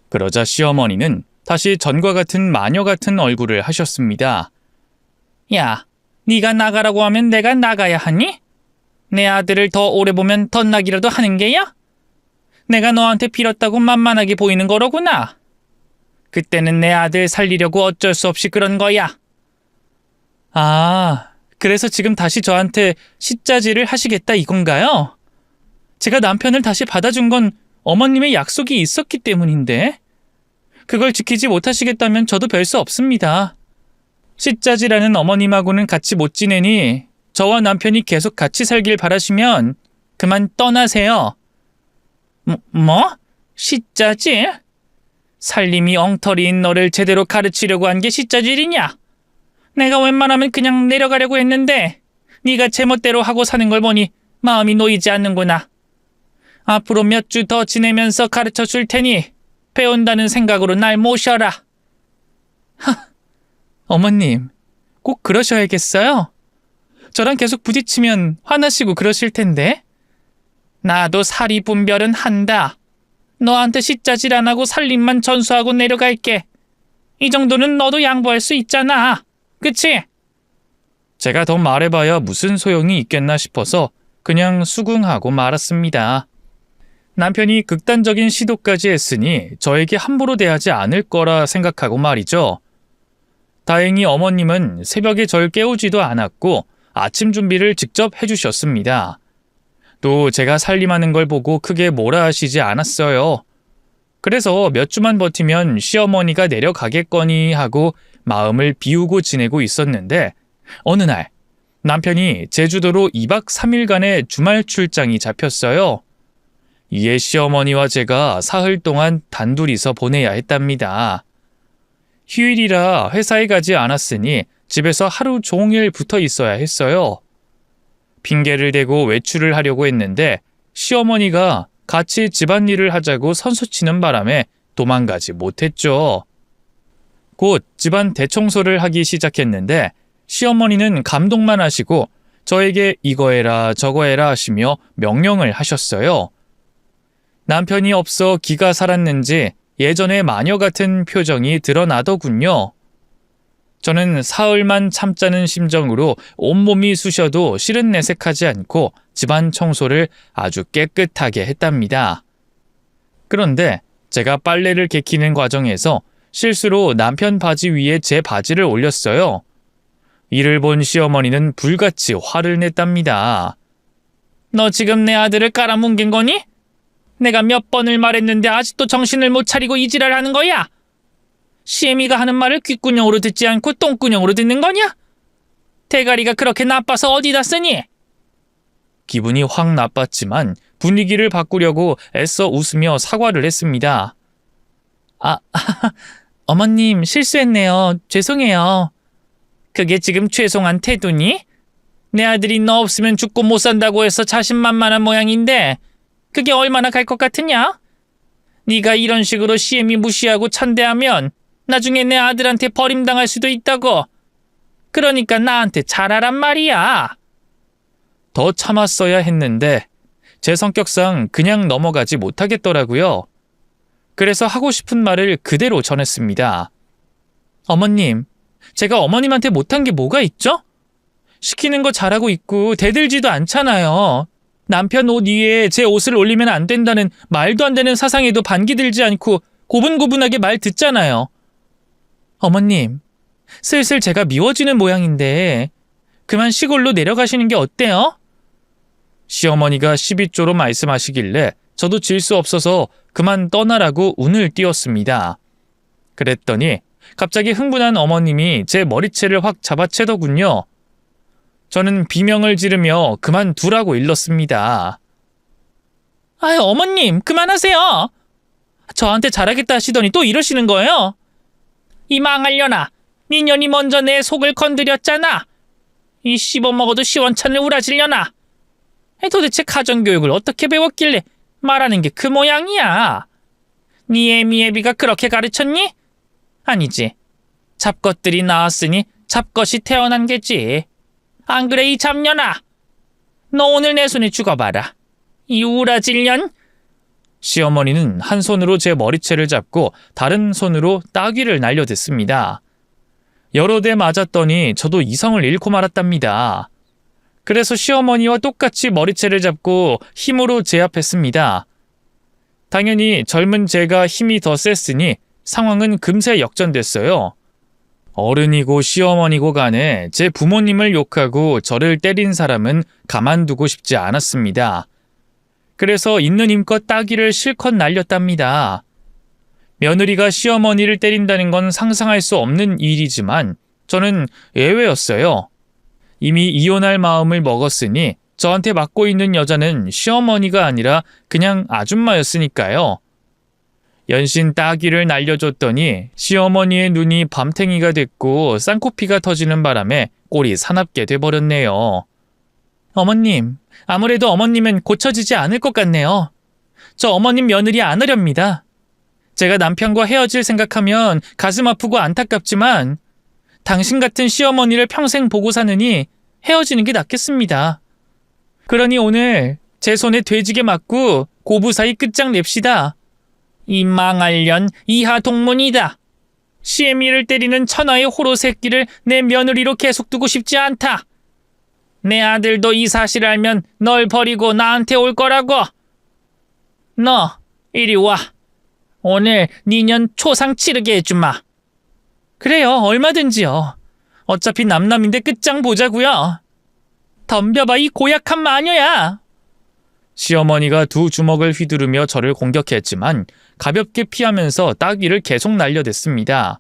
그러자 시어머니는 다시 전과 같은 마녀 같은 얼굴을 하셨습니다. 야, 네가 나가라고 하면 내가 나가야 하니? 내 아들을 더 오래 보면 덧나기라도 하는 게야? 내가 너한테 빌었다고 만만하게 보이는 거로구나. 그때는 내 아들 살리려고 어쩔 수 없이 그런 거야. 아, 그래서 지금 다시 저한테 시짜지를 하시겠다 이건가요? 제가 남편을 다시 받아준 건 어머님의 약속이 있었기 때문인데 그걸 지키지 못하시겠다면 저도 별 수 없습니다. 시짜지라는 어머님하고는 같이 못 지내니 저와 남편이 계속 같이 살길 바라시면 그만 떠나세요. 뭐? 시짜지? 살림이 엉터리인 너를 제대로 가르치려고 한 게 시짜질이냐? 내가 웬만하면 그냥 내려가려고 했는데 네가 제멋대로 하고 사는 걸 보니 마음이 놓이지 않는구나. 앞으로 몇 주 더 지내면서 가르쳐 줄 테니 배운다는 생각으로 날 모셔라. 어머님, 꼭 그러셔야겠어요? 저랑 계속 부딪히면 화나시고 그러실 텐데. 나도 사리 분별은 한다. 너한테 시짜질 안 하고 살림만 전수하고 내려갈게. 이 정도는 너도 양보할 수 있잖아. 그치? 제가 더 말해봐야 무슨 소용이 있겠나 싶어서 그냥 수긍하고 말았습니다. 남편이 극단적인 시도까지 했으니 저에게 함부로 대하지 않을 거라 생각하고 말이죠. 다행히 어머님은 새벽에 절 깨우지도 않았고 아침 준비를 직접 해주셨습니다. 또 제가 살림하는 걸 보고 크게 뭐라 하시지 않았어요. 그래서 몇 주만 버티면 시어머니가 내려가겠거니 하고 마음을 비우고 지내고 있었는데 어느 날 남편이 제주도로 2박 3일간의 주말 출장이 잡혔어요. 이에 시어머니와 제가 사흘 동안 단둘이서 보내야 했답니다. 휴일이라 회사에 가지 않았으니 집에서 하루 종일 붙어 있어야 했어요. 핑계를 대고 외출을 하려고 했는데 시어머니가 같이 집안일을 하자고 선수치는 바람에 도망가지 못했죠. 곧 집안 대청소를 하기 시작했는데 시어머니는 감독만 하시고 저에게 이거 해라 저거 해라 하시며 명령을 하셨어요. 남편이 없어 기가 살았는지 예전의 마녀 같은 표정이 드러나더군요. 저는 사흘만 참자는 심정으로 온몸이 쑤셔도 실은 내색하지 않고 집안 청소를 아주 깨끗하게 했답니다. 그런데 제가 빨래를 개키는 과정에서 실수로 남편 바지 위에 제 바지를 올렸어요. 이를 본 시어머니는 불같이 화를 냈답니다. 너 지금 내 아들을 깔아뭉갠 거니? 내가 몇 번을 말했는데 아직도 정신을 못 차리고 이 지랄하는 거야? 시애미가 하는 말을 귓구녕으로 듣지 않고 똥구녕으로 듣는 거냐? 대가리가 그렇게 나빠서 어디다 쓰니? 기분이 확 나빴지만 분위기를 바꾸려고 애써 웃으며 사과를 했습니다. 어머님 실수했네요. 죄송해요. 그게 지금 죄송한 태도니? 내 아들이 너 없으면 죽고 못 산다고 해서 자신만만한 모양인데 그게 얼마나 갈 것 같으냐? 네가 이런 식으로 시애미 무시하고 천대하면 나중에 내 아들한테 버림당할 수도 있다고. 그러니까 나한테 잘하란 말이야. 더 참았어야 했는데 제 성격상 그냥 넘어가지 못하겠더라고요. 그래서 하고 싶은 말을 그대로 전했습니다. 어머님, 제가 어머님한테 못한 게 뭐가 있죠? 시키는 거 잘하고 있고 대들지도 않잖아요. 남편 옷 위에 제 옷을 올리면 안 된다는 말도 안 되는 사상에도 반기 들지 않고 고분고분하게 말 듣잖아요. 어머님, 슬슬 제가 미워지는 모양인데 그만 시골로 내려가시는 게 어때요? 시어머니가 12조로 말씀하시길래 저도 질 수 없어서 그만 떠나라고 운을 띄웠습니다. 그랬더니 갑자기 흥분한 어머님이 제 머리채를 확 잡아채더군요. 저는 비명을 지르며 그만두라고 일렀습니다. 아유, 어머님, 그만하세요. 저한테 잘하겠다 하시더니 또 이러시는 거예요? 이 망할려나, 니년이 먼저 내 속을 건드렸잖아. 이 씹어먹어도 시원찮을 우라질려나. 도대체 가정교육을 어떻게 배웠길래 말하는 게 그 모양이야. 니 애미애비가 그렇게 가르쳤니? 아니지. 잡것들이 나왔으니 잡것이 태어난 게지. 안 그래 이 잡년아? 너 오늘 내 손에 죽어봐라. 이 우라질년? 시어머니는 한 손으로 제 머리채를 잡고 다른 손으로 따귀를 날려댔습니다. 여러 대 맞았더니 저도 이성을 잃고 말았답니다. 그래서 시어머니와 똑같이 머리채를 잡고 힘으로 제압했습니다. 당연히 젊은 제가 힘이 더 셌으니 상황은 금세 역전됐어요. 어른이고 시어머니고 간에 제 부모님을 욕하고 저를 때린 사람은 가만두고 싶지 않았습니다. 그래서 있는 힘껏 따귀를 실컷 날렸답니다. 며느리가 시어머니를 때린다는 건 상상할 수 없는 일이지만 저는 예외였어요. 이미 이혼할 마음을 먹었으니 저한테 맞고 있는 여자는 시어머니가 아니라 그냥 아줌마였으니까요. 연신 따귀를 날려줬더니 시어머니의 눈이 밤탱이가 됐고 쌍코피가 터지는 바람에 꼴이 사납게 돼버렸네요. 어머님, 아무래도 어머님은 고쳐지지 않을 것 같네요. 저 어머님 며느리 안 하렵니다. 제가 남편과 헤어질 생각하면 가슴 아프고 안타깝지만 당신 같은 시어머니를 평생 보고 사느니 헤어지는 게 낫겠습니다. 그러니 오늘 제 손에 돼지게 맞고 고부사히 끝장냅시다. 이 망할년 이하 동문이다. 시애미를 때리는 천하의 호로 새끼를 내 며느리로 계속 두고 싶지 않다. 내 아들도 이 사실 알면 널 버리고 나한테 올 거라고. 너 이리 와. 오늘 니년 초상 치르게 해주마. 그래요, 얼마든지요. 어차피 남남인데 끝장 보자고요. 덤벼봐 이 고약한 마녀야. 시어머니가 두 주먹을 휘두르며 저를 공격했지만 가볍게 피하면서 따귀를 계속 날려댔습니다.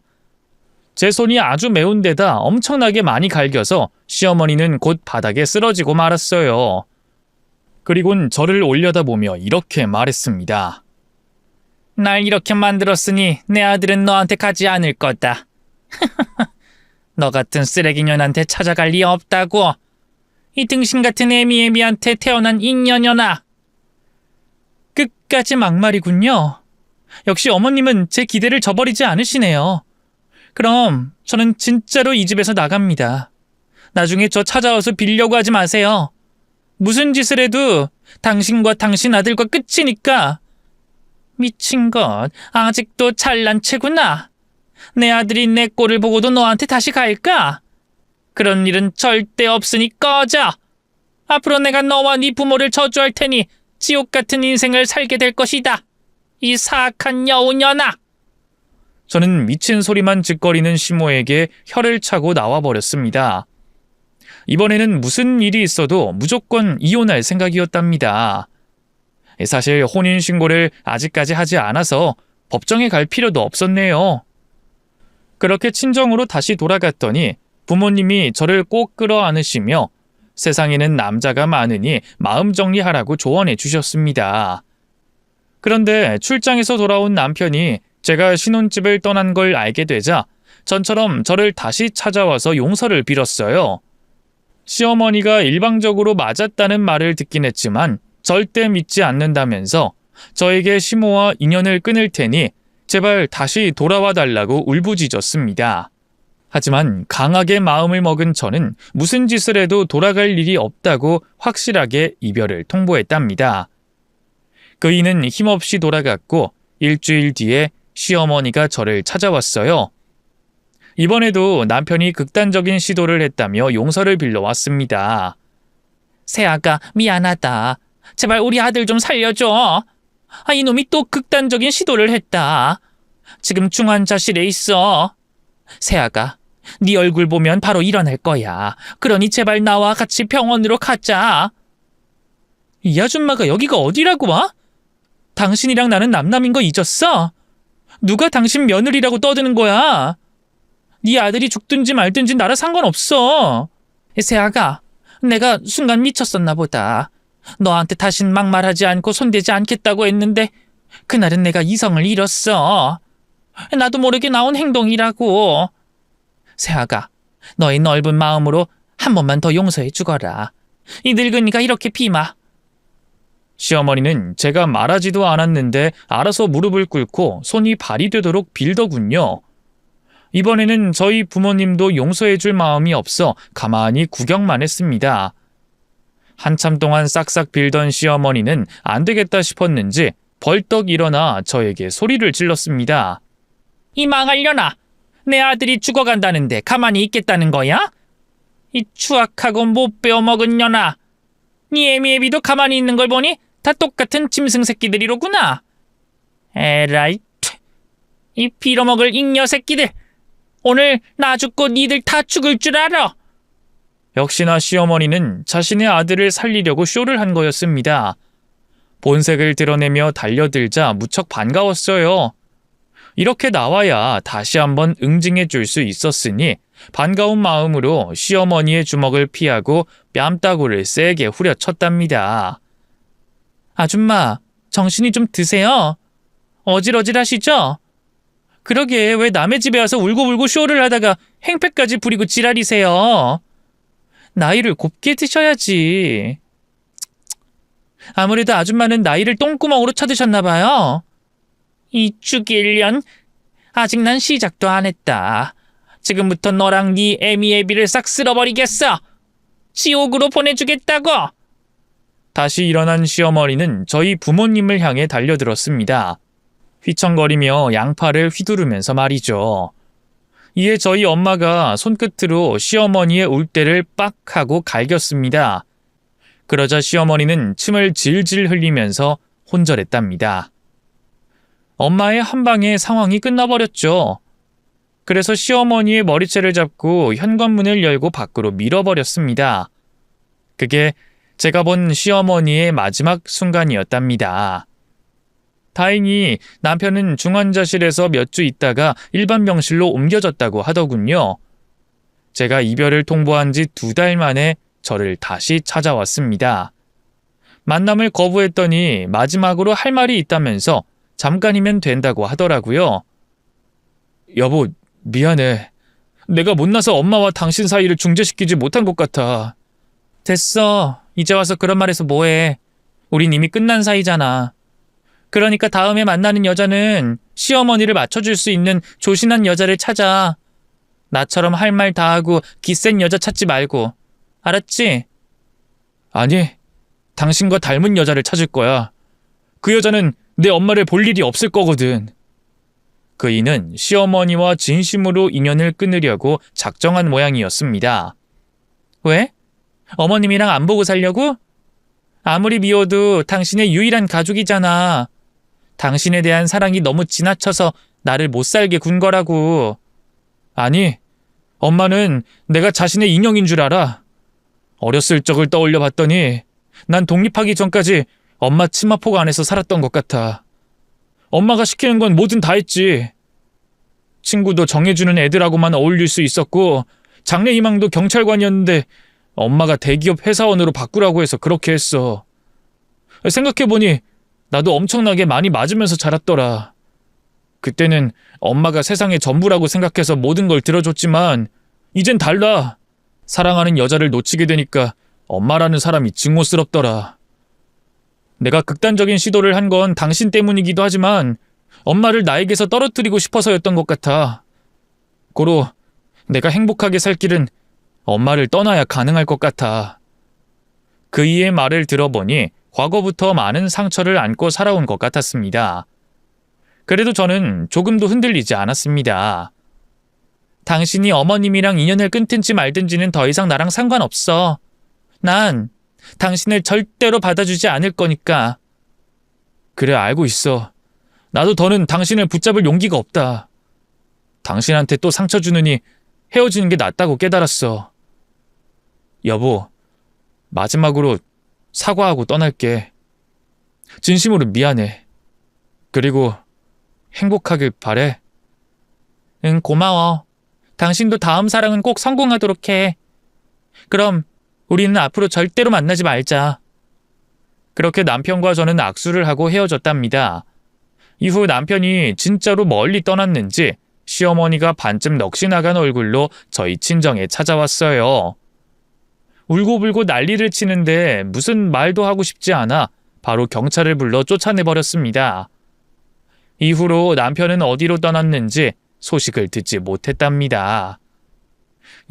제 손이 아주 매운 데다 엄청나게 많이 갈겨서 시어머니는 곧 바닥에 쓰러지고 말았어요. 그리곤 저를 올려다보며 이렇게 말했습니다. 날 이렇게 만들었으니 내 아들은 너한테 가지 않을 거다. 너 같은 쓰레기년한테 찾아갈 리 없다고. 이 등신 같은 애미애미한테 태어난 인년여나. 끝까지 막말이군요. 역시 어머님은 제 기대를 저버리지 않으시네요. 그럼 저는 진짜로 이 집에서 나갑니다. 나중에 저 찾아와서 빌려고 하지 마세요. 무슨 짓을 해도 당신과 당신 아들과 끝이니까. 미친 것, 아직도 잘난 체구나. 내 아들이 내 꼴을 보고도 너한테 다시 갈까? 그런 일은 절대 없으니 꺼져. 앞으로 내가 너와 네 부모를 저주할 테니 지옥 같은 인생을 살게 될 것이다. 이 사악한 여우년아. 저는 미친 소리만 짓거리는 시모에게 혀를 차고 나와버렸습니다. 이번에는 무슨 일이 있어도 무조건 이혼할 생각이었답니다. 사실 혼인신고를 아직까지 하지 않아서 법정에 갈 필요도 없었네요. 그렇게 친정으로 다시 돌아갔더니 부모님이 저를 꼭 끌어안으시며 세상에는 남자가 많으니 마음 정리하라고 조언해 주셨습니다. 그런데 출장에서 돌아온 남편이 제가 신혼집을 떠난 걸 알게 되자 전처럼 저를 다시 찾아와서 용서를 빌었어요. 시어머니가 일방적으로 맞았다는 말을 듣긴 했지만 절대 믿지 않는다면서 저에게 시모와 인연을 끊을 테니 제발 다시 돌아와 달라고 울부짖었습니다. 하지만 강하게 마음을 먹은 저는 무슨 짓을 해도 돌아갈 일이 없다고 확실하게 이별을 통보했답니다. 그이는 힘없이 돌아갔고 일주일 뒤에 시어머니가 저를 찾아왔어요. 이번에도 남편이 극단적인 시도를 했다며 용서를 빌려왔습니다. 새아가 미안하다. 제발 우리 아들 좀 살려줘. 이놈이 또 극단적인 시도를 했다. 지금 중환자실에 있어. 새아가, 네 얼굴 보면 바로 일어날 거야. 그러니 제발 나와 같이 병원으로 가자. 이 아줌마가 여기가 어디라고 와? 당신이랑 나는 남남인 거 잊었어? 누가 당신 며느리라고 떠드는 거야? 네 아들이 죽든지 말든지 나라 상관없어. 새아가, 내가 순간 미쳤었나 보다. 너한테 다신 막말하지 않고 손대지 않겠다고 했는데 그날은 내가 이성을 잃었어. 나도 모르게 나온 행동이라고. 새아가, 너의 넓은 마음으로 한 번만 더 용서해 주거라. 이 늙은이가 이렇게 비마. 시어머니는 제가 말하지도 않았는데 알아서 무릎을 꿇고 손이 발이 되도록 빌더군요. 이번에는 저희 부모님도 용서해 줄 마음이 없어 가만히 구경만 했습니다. 한참 동안 싹싹 빌던 시어머니는 안 되겠다 싶었는지 벌떡 일어나 저에게 소리를 질렀습니다. 이 망할려나. 내 아들이 죽어간다는데 가만히 있겠다는 거야? 이 추악하고 못 배워먹은 년아. 네 애미애비도 가만히 있는 걸 보니 다 똑같은 짐승 새끼들이로구나. 에라이, 이 빌어먹을 잉여 새끼들. 오늘 나 죽고 니들 다 죽을 줄 알아. 역시나 시어머니는 자신의 아들을 살리려고 쇼를 한 거였습니다. 본색을 드러내며 달려들자 무척 반가웠어요. 이렇게 나와야 다시 한번 응징해 줄 수 있었으니 반가운 마음으로 시어머니의 주먹을 피하고 뺨따구를 세게 후려쳤답니다. 아줌마, 정신이 좀 드세요? 어질어질하시죠? 그러게 왜 남의 집에 와서 울고불고 쇼를 하다가 행패까지 부리고 지랄이세요? 나이를 곱게 드셔야지. 아무래도 아줌마는 나이를 똥구멍으로 쳐드셨나 봐요. 이 죽일년. 아직 난 시작도 안 했다. 지금부터 너랑 네 애미애비를 싹 쓸어버리겠어. 지옥으로 보내주겠다고. 다시 일어난 시어머니는 저희 부모님을 향해 달려들었습니다. 휘청거리며 양팔을 휘두르면서 말이죠. 이에 저희 엄마가 손끝으로 시어머니의 울대를 빡 하고 갈겼습니다. 그러자 시어머니는 침을 질질 흘리면서 혼절했답니다. 엄마의 한 방에 상황이 끝나버렸죠. 그래서 시어머니의 머리채를 잡고 현관문을 열고 밖으로 밀어버렸습니다. 그게 제가 본 시어머니의 마지막 순간이었답니다. 다행히 남편은 중환자실에서 몇 주 있다가 일반 병실로 옮겨졌다고 하더군요. 제가 이별을 통보한 지 2달 만에 저를 다시 찾아왔습니다. 만남을 거부했더니 마지막으로 할 말이 있다면서 잠깐이면 된다고 하더라고요. 여보, 미안해. 내가 못나서 엄마와 당신 사이를 중재시키지 못한 것 같아. 됐어. 이제 와서 그런 말해서 뭐해. 우린 이미 끝난 사이잖아. 그러니까 다음에 만나는 여자는 시어머니를 맞춰줄 수 있는 조신한 여자를 찾아. 나처럼 할 말 다 하고 기센 여자 찾지 말고. 알았지? 아니, 당신과 닮은 여자를 찾을 거야. 그 여자는 내 엄마를 볼 일이 없을 거거든. 그이는 시어머니와 진심으로 인연을 끊으려고 작정한 모양이었습니다. 왜? 어머님이랑 안 보고 살려고? 아무리 미워도 당신의 유일한 가족이잖아. 당신에 대한 사랑이 너무 지나쳐서 나를 못 살게 군 거라고. 아니, 엄마는 내가 자신의 인형인 줄 알아. 어렸을 적을 떠올려 봤더니 난 독립하기 전까지 엄마 치마폭 안에서 살았던 것 같아. 엄마가 시키는 건 뭐든 다 했지. 친구도 정해주는 애들하고만 어울릴 수 있었고 장래희망도 경찰관이었는데 엄마가 대기업 회사원으로 바꾸라고 해서 그렇게 했어. 생각해보니 나도 엄청나게 많이 맞으면서 자랐더라. 그때는 엄마가 세상의 전부라고 생각해서 모든 걸 들어줬지만 이젠 달라. 사랑하는 여자를 놓치게 되니까 엄마라는 사람이 증오스럽더라. 내가 극단적인 시도를 한 건 당신 때문이기도 하지만 엄마를 나에게서 떨어뜨리고 싶어서였던 것 같아. 고로 내가 행복하게 살 길은 엄마를 떠나야 가능할 것 같아. 그이의 말을 들어보니 과거부터 많은 상처를 안고 살아온 것 같았습니다. 그래도 저는 조금도 흔들리지 않았습니다. 당신이 어머님이랑 인연을 끊든지 말든지는 더 이상 나랑 상관없어. 난 당신을 절대로 받아주지 않을 거니까. 그래, 알고 있어. 나도 더는 당신을 붙잡을 용기가 없다. 당신한테 또 상처 주느니 헤어지는 게 낫다고 깨달았어. 여보, 마지막으로 사과하고 떠날게. 진심으로 미안해. 그리고 행복하길 바래. 응, 고마워. 당신도 다음 사랑은 꼭 성공하도록 해. 그럼 우리는 앞으로 절대로 만나지 말자. 그렇게 남편과 저는 악수를 하고 헤어졌답니다. 이후 남편이 진짜로 멀리 떠났는지 시어머니가 반쯤 넋이 나간 얼굴로 저희 친정에 찾아왔어요. 울고불고 난리를 치는데 무슨 말도 하고 싶지 않아 바로 경찰을 불러 쫓아내버렸습니다. 이후로 남편은 어디로 떠났는지 소식을 듣지 못했답니다.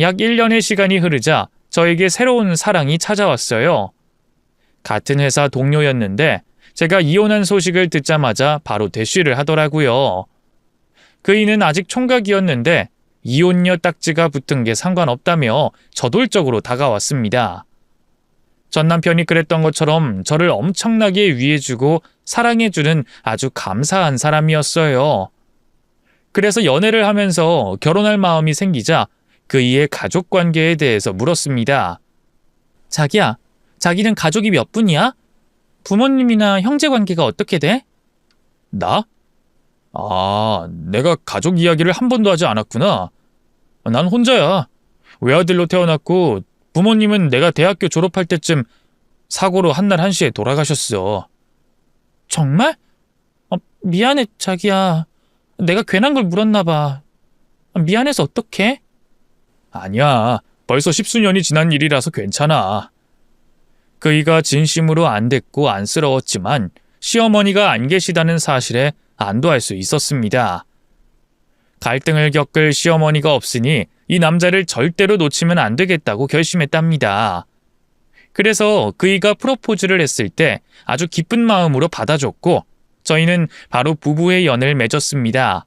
약 1년의 시간이 흐르자 저에게 새로운 사랑이 찾아왔어요. 같은 회사 동료였는데 제가 이혼한 소식을 듣자마자 바로 대쉬를 하더라고요. 그이는 아직 총각이었는데 이혼녀 딱지가 붙은 게 상관없다며 저돌적으로 다가왔습니다. 전 남편이 그랬던 것처럼 저를 엄청나게 위해주고 사랑해주는 아주 감사한 사람이었어요. 그래서 연애를 하면서 결혼할 마음이 생기자 그이의 가족 관계에 대해서 물었습니다. 자기야, 자기는 가족이 몇 분이야? 부모님이나 형제 관계가 어떻게 돼? 나? 내가 가족 이야기를 한 번도 하지 않았구나. 난 혼자야. 외아들로 태어났고 부모님은 내가 대학교 졸업할 때쯤 사고로 한날 한시에 돌아가셨어. 정말? 미안해, 자기야. 내가 괜한 걸 물었나 봐. 미안해서 어떡해? 아니야. 벌써 10수년이 지난 일이라서 괜찮아. 그이가 진심으로 안 됐고 안쓰러웠지만 시어머니가 안 계시다는 사실에 안도할 수 있었습니다. 갈등을 겪을 시어머니가 없으니 이 남자를 절대로 놓치면 안 되겠다고 결심했답니다. 그래서 그이가 프로포즈를 했을 때 아주 기쁜 마음으로 받아줬고 저희는 바로 부부의 연을 맺었습니다.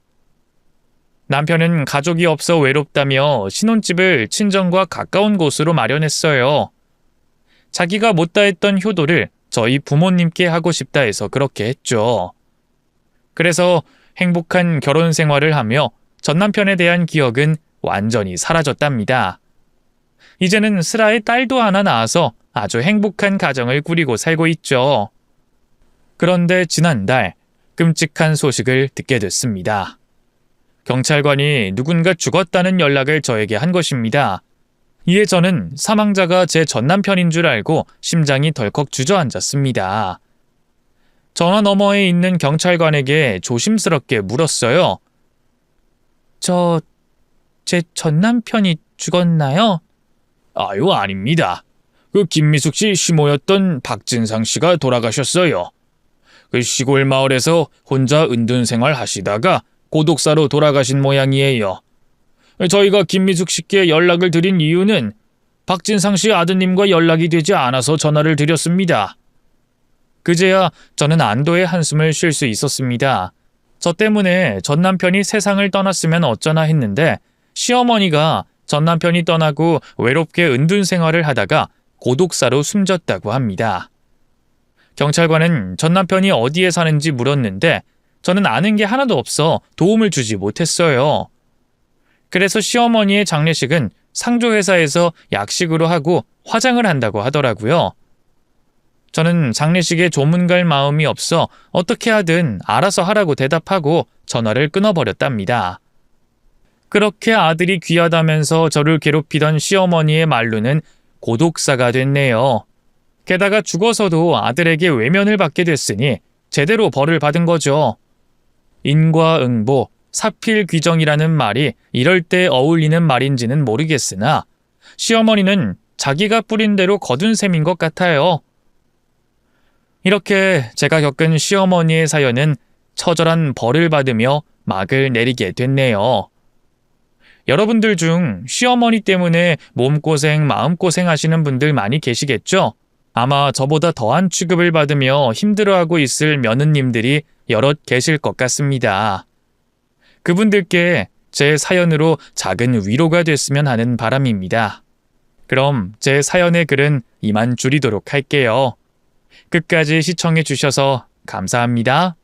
남편은 가족이 없어 외롭다며 신혼집을 친정과 가까운 곳으로 마련했어요. 자기가 못다 했던 효도를 저희 부모님께 하고 싶다 해서 그렇게 했죠. 그래서 행복한 결혼 생활을 하며 전 남편에 대한 기억은 완전히 사라졌답니다. 이제는 슬아의 딸도 하나 낳아서 아주 행복한 가정을 꾸리고 살고 있죠. 그런데 지난달 끔찍한 소식을 듣게 됐습니다. 경찰관이 누군가 죽었다는 연락을 저에게 한 것입니다. 이에 저는 사망자가 제 전남편인 줄 알고 심장이 덜컥 주저앉았습니다. 전화 너머에 있는 경찰관에게 조심스럽게 물었어요. 제 전남편이 죽었나요? 아유, 아닙니다. 그 김미숙 씨 시모였던 박진상 씨가 돌아가셨어요. 그 시골 마을에서 혼자 은둔 생활 하시다가 고독사로 돌아가신 모양이에요. 저희가 김미숙 씨께 연락을 드린 이유는 박진상 씨 아드님과 연락이 되지 않아서 전화를 드렸습니다. 그제야 저는 안도의 한숨을 쉴 수 있었습니다. 저 때문에 전 남편이 세상을 떠났으면 어쩌나 했는데 시어머니가 전 남편이 떠나고 외롭게 은둔 생활을 하다가 고독사로 숨졌다고 합니다. 경찰관은 전 남편이 어디에 사는지 물었는데 저는 아는 게 하나도 없어 도움을 주지 못했어요. 그래서 시어머니의 장례식은 상조회사에서 약식으로 하고 화장을 한다고 하더라고요. 저는 장례식에 조문 갈 마음이 없어 어떻게 하든 알아서 하라고 대답하고 전화를 끊어버렸답니다. 그렇게 아들이 귀하다면서 저를 괴롭히던 시어머니의 말로는 고독사가 됐네요. 게다가 죽어서도 아들에게 외면을 받게 됐으니 제대로 벌을 받은 거죠. 인과응보, 사필귀정이라는 말이 이럴 때 어울리는 말인지는 모르겠으나 시어머니는 자기가 뿌린 대로 거둔 셈인 것 같아요. 이렇게 제가 겪은 시어머니의 사연은 처절한 벌을 받으며 막을 내리게 됐네요. 여러분들 중 시어머니 때문에 몸고생, 마음고생 하시는 분들 많이 계시겠죠? 아마 저보다 더한 취급을 받으며 힘들어하고 있을 며느님들이 여럿 계실 것 같습니다. 그분들께 제 사연으로 작은 위로가 됐으면 하는 바람입니다. 그럼 제 사연의 글은 이만 줄이도록 할게요. 끝까지 시청해 주셔서 감사합니다.